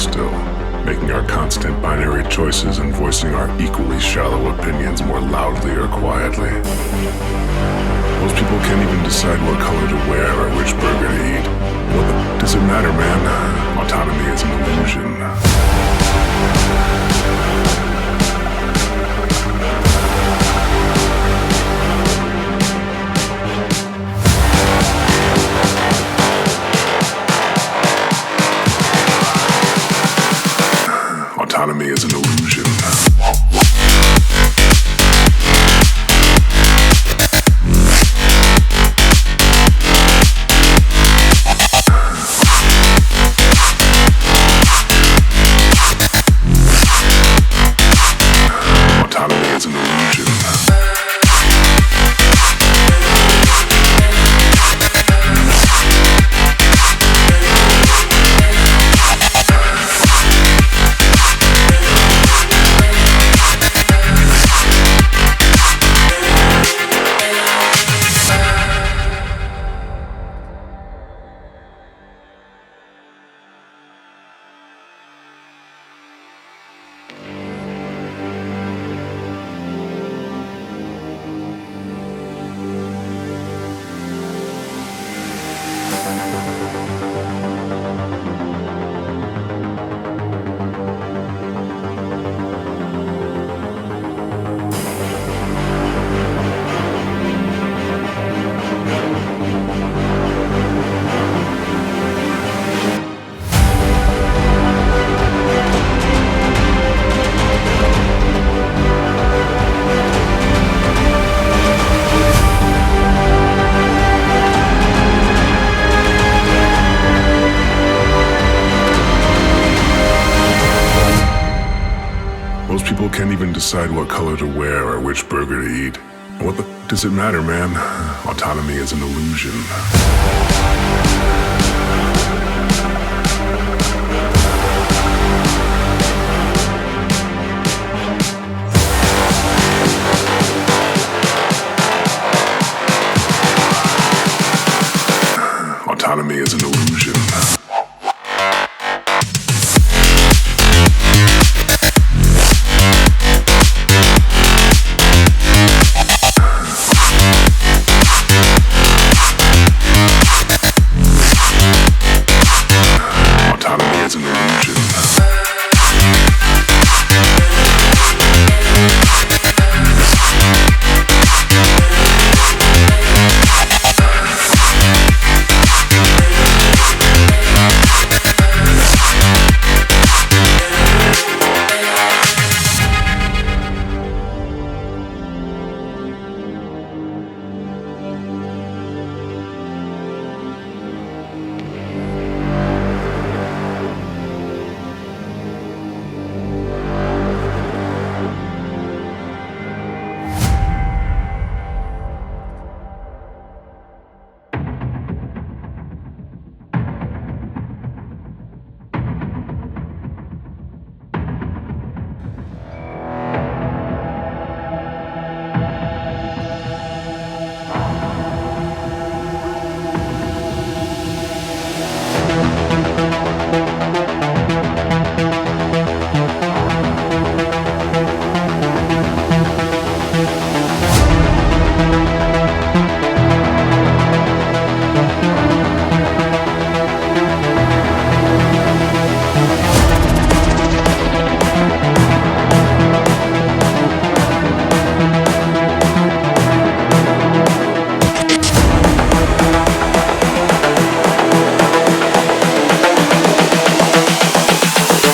still, making our constant binary choices and voicing our equally shallow opinions more loudly or quietly. Most people can't even decide what color to wear or which burger to eat. What does it matter, man? Autonomy is an illusion. Autonomy is an illusion. Can't even decide what color to wear or which burger to eat. What the does it matter, man? Autonomy is an illusion. Autonomy is an illusion.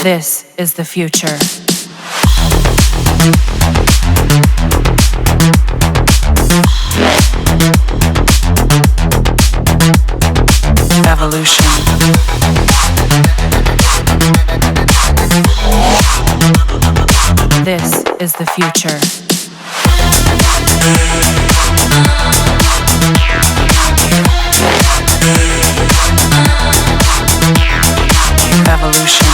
This is the future. Evolution. This is the future. Evolution.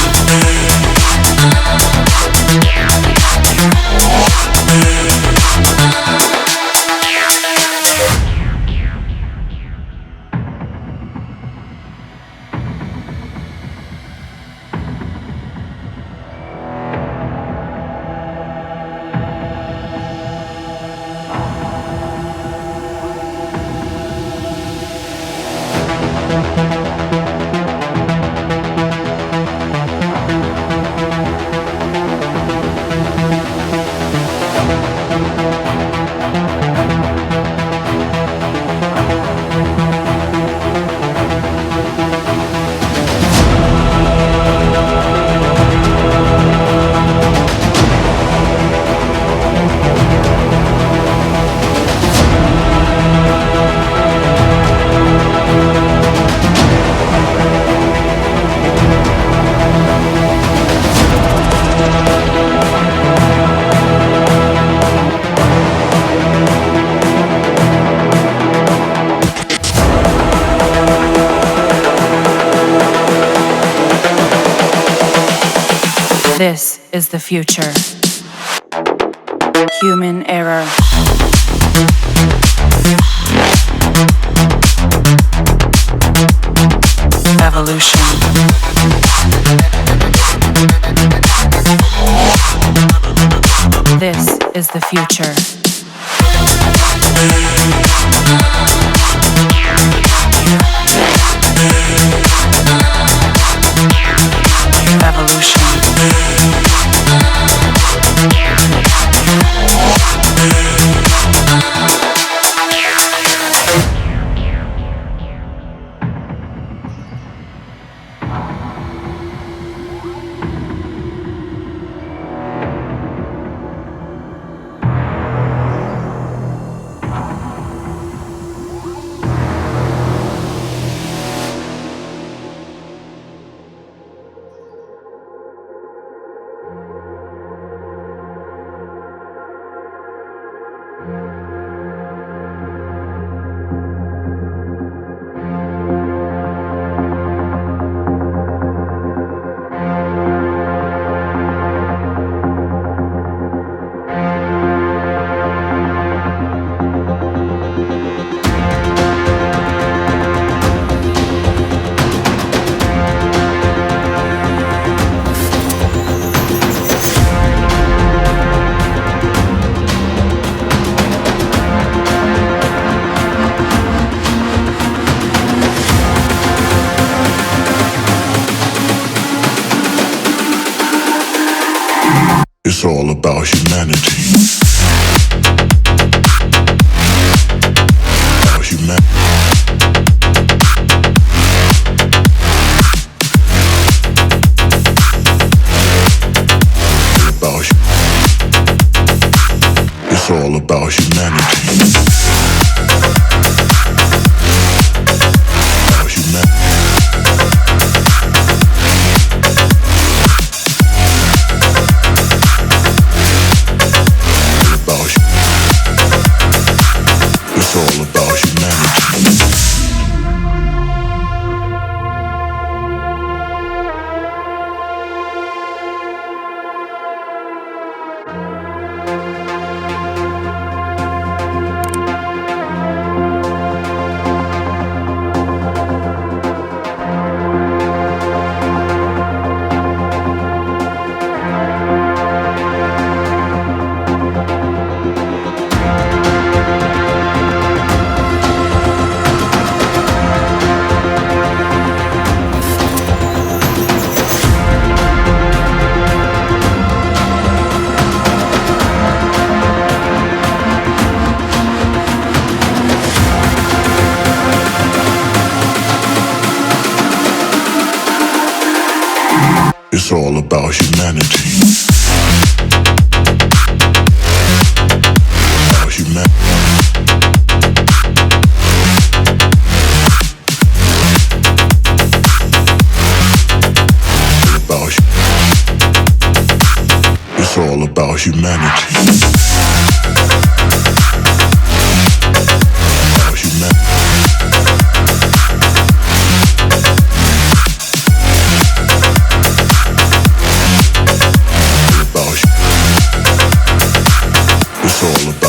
This is the future. Human error. Evolution. This is the future. Evolution. It's all about humanity. About humanity. It's all about humanity. About humanity. It's all about humanity. It's all about humanity. About humanity. It's all about humanity. About humanity. It's all about